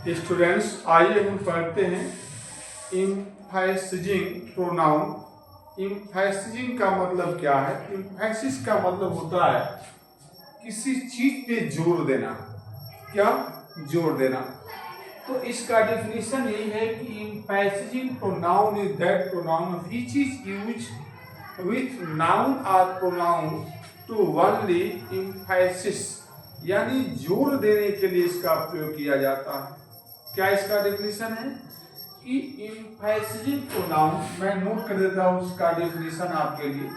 Students, आइए हम पढ़ते हैं एम्फैसिजिंग प्रोनाउन। एम्फैसिजिंग का मतलब क्या है? एम्फैसिस का मतलब होता है किसी चीज पे जोर देना। क्या? जोर देना। तो इसका डेफिनेशन यही है कि emphasising pronoun is that pronoun which is used with noun और प्रोनाउन टू ओनली एम्फैसिस, यानी जोर देने के लिए इसका प्रयोग किया जाता है। क्या इसका डेफिनेशन है कि एम्फैसिजिंग प्रोनाउन, मैं नोट कर देता हूं उसका डेफिनेशन आपके लिए।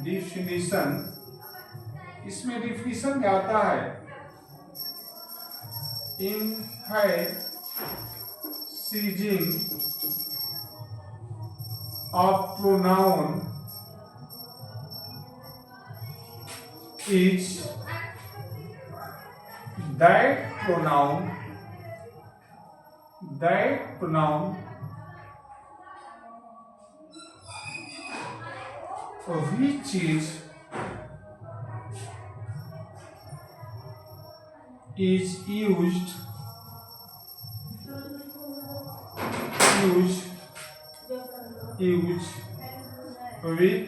डेफिनेशन, इसमें डेफिनेशन में आता है emphasising a pronoun is that pronoun which is used with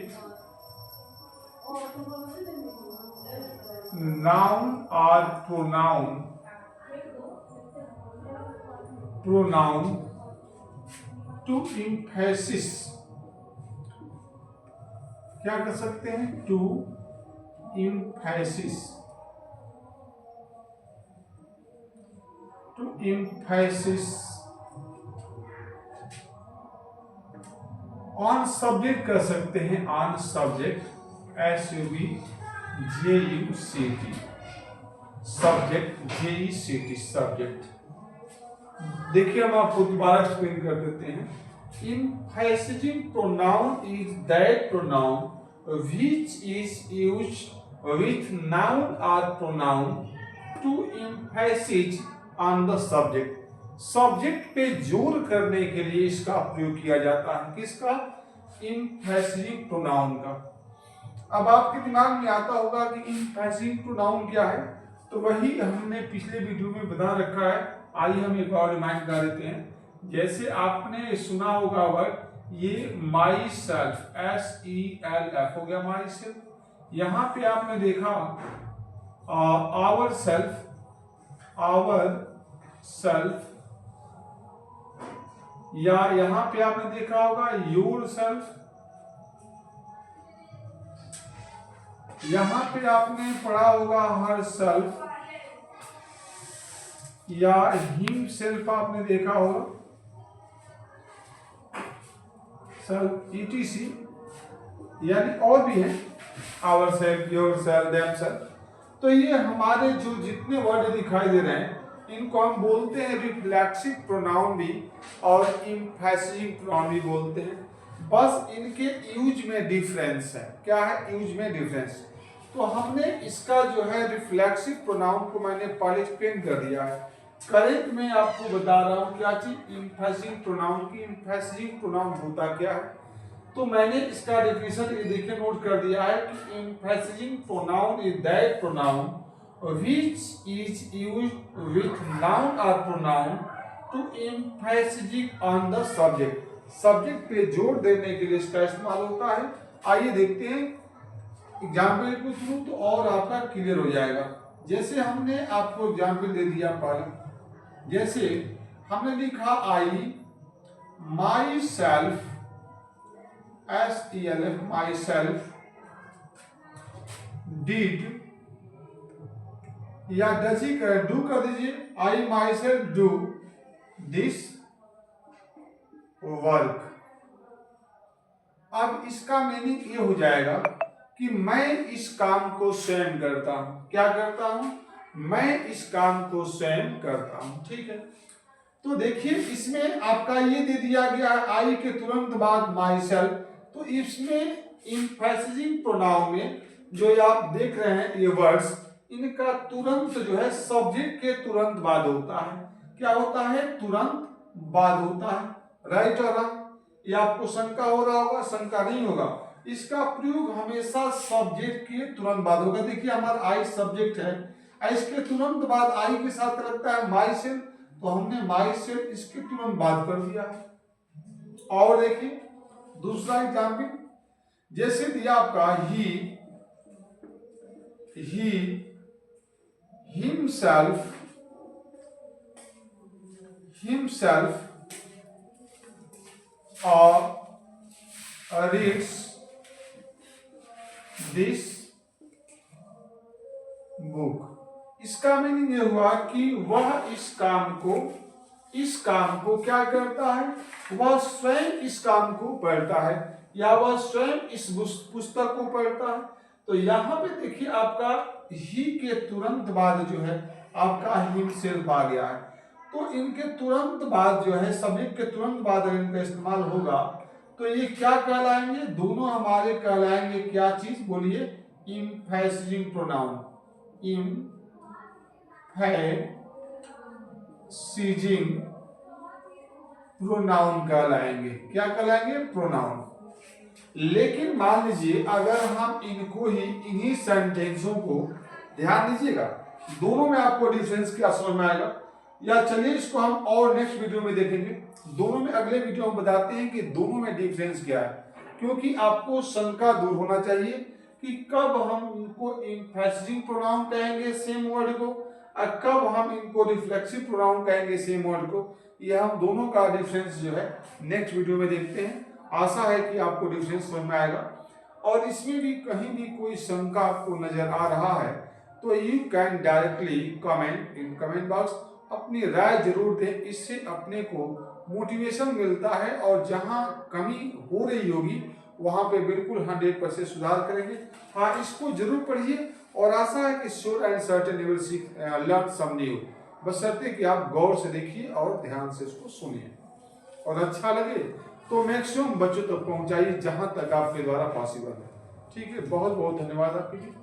noun or pronoun to emphasis। क्या कर सकते हैं? To emphasis, to emphasis on subject कर सकते हैं। On subject, SUBJUCT, subject, JECT, subject. देखिए हम आपको दोबारा एक्सप्लेन कर देते हैं। Emphasising pronoun is that pronoun which is used with noun और pronoun to emphasis on the subject. Subject पे जोर करने के लिए इसका प्रयोग किया जाता है। किसका? एम्फैसिजिंग प्रोनाउन का। अब आपके दिमाग में आता होगा कि एम्फैसिजिंग प्रोनाउन क्या है, तो वही हमने पिछले वीडियो में बता रखा है। आइए हम एक और रिमाइंड कर देते हैं। जैसे आपने सुना होगा वर्ड, ये माई सेल्फ, SELF हो गया माई सेल्फ। यहां पे आपने देखा आवर सेल्फ, या यहां पे आपने देखा होगा योर सेल्फ, यहां पे आपने पढ़ा होगा हर सेल्फ या हिम सेल्फ आपने देखा होगा, सेल्फ ETC, यानी और भी है, ourself, yourself, themself. तो ये हमारे जो जितने वर्ड दिखाई दे रहे हैं, इनको हम बोलते हैं रिफ्लेक्सिव प्रोनाउन भी और एम्फैसिजिंग प्रोनाउन भी बोलते हैं। बस इनके यूज में डिफरेंस है। क्या है? यूज में डिफरेंस। तो हमने इसका जो है रिफ्लेक्सिव प्रोनाउन को मैंने पहले एक्सप्लेन कर दिया है। करेक्ट मैं आपको बता रहा हूं क्या चीज? एम्फैसिजिंग प्रोनाउन की। एम्फैसिजिंग प्रोनाउन होता क्या है? तो मैंने इसका डेफिनेशन ये देखिए नोट कर दिया है कि emphasising pronoun is that pronoun which is used with noun or pronoun to emphasize on the subject। Subject पे जोर देने के लिए इसका इस्तेमाल होता है। आइए देखते हैं एग्जाम्पल के थ्रू, तो और आपका क्लियर हो जाएगा। जैसे हमने आपको एग्जाम्पल दे दिया पहले, जैसे हमने लिखा I myself, SELF, myself did, या डजी कर, डू कर दीजिए, I myself do this work. अब इसका मीनिंग ये हो जाएगा कि मैं इस काम को स्वयं करता हूं। क्या करता हूं? मैं इस काम को स्वयं करता हूं। ठीक है, तो देखिए इसमें आपका ये दे दिया गया है आई के तुरंत बाद माई सेल्फ। तो इसमें एम्फैसिजिंग प्रोनाउन में जो आप देख रहे हैं ये वर्ड्स, इनका तुरंत जो है सब्जेक्ट के तुरंत बाद होता है। क्या होता है? तुरंत बाद होता है। राइट और रॉन्ग? ये आपको शंका हो रहा होगा? शंका नहीं होगा। इसका प्रयोग हमेशा सब्जेक्ट के तुरंत बाद होगा। देखिए हमारा आई सब्जेक्ट है, इसके तुरंत बाद आई के साथ लगता है माई सेल, तो हमने माई सेल इसके तुरंत बाद कर दिया। और देखिए दूसरा एग्जाम्पल, जैसे दिया आपका he himself reads this book। इसका मीनिंग ये हुआ कि वह इस काम को क्या करता है, वह स्वयं इस काम को पढ़ता है या वह स्वयं इस पुस्तक को पढ़ता है। तो यहाँ पे देखिए आपका ही के तुरंत बाद जो है आपका हिमसेल्फ आ गया है। तो इनके तुरंत बाद जो है, सब्जेक्ट के तुरंत बाद अगर इनका इस्तेमाल होगा तो ये क्या कहलाएंगे, दोनों हमारे कहलाएंगे क्या चीज, बोलिए, इम्फेसिजिंग प्रोनाउन। इम्फेसिजिंग प्रोनाउन कहलाएंगे। क्या कहलाएंगे, प्रोनाउन। लेकिन मान लीजिए अगर हम इनको ही इन्हीं सेंटेंसों को, ध्यान दीजिएगा दोनों में आपको डिफरेंस क्या समझ में आएगा, या चलिए इसको हम और नेक्स्ट वीडियो में देखेंगे। दोनों में अगले वीडियो हम बताते हैं कि दोनों में डिफरेंस क्या है, क्योंकि आपको शंका दूर होना चाहिए कि कब हम इनको एम्फेसिजिंग प्रोनाउन कहेंगे सेम वर्ड को, और कब हम इनको रिफ्लेक्सिव प्रोनाउन कहेंगे सेम वर्ड को। ये हम दोनों का डिफरेंस जो है नेक्स्ट वीडियो में देखते हैं। आशा है कि आपको डिफरेंस समझ में आएगा। और इसमें भी कहीं भी कोई शंका आपको नजर आ रहा है तो you can directly comment in comment box, अपनी राय जरूर दें, इससे अपने को मोटिवेशन मिलता है और जहां कमी हो रही होगी वहां पे बिल्कुल 100% सुधार करेंगे। हाँ, इसको जरूर पढ़िए और आशा है कि sure and certain you will learn some new. बशर्ते कि आप गौर से देखिए और ध्यान से इसको सुनिए, और अच्छा लगे तो मैक्सिमम बच्चों तक पहुंचाइए जहां तक आपके द्वारा पॉसिबल है। ठीक है, बहुत बहुत धन्यवाद आपके लिए।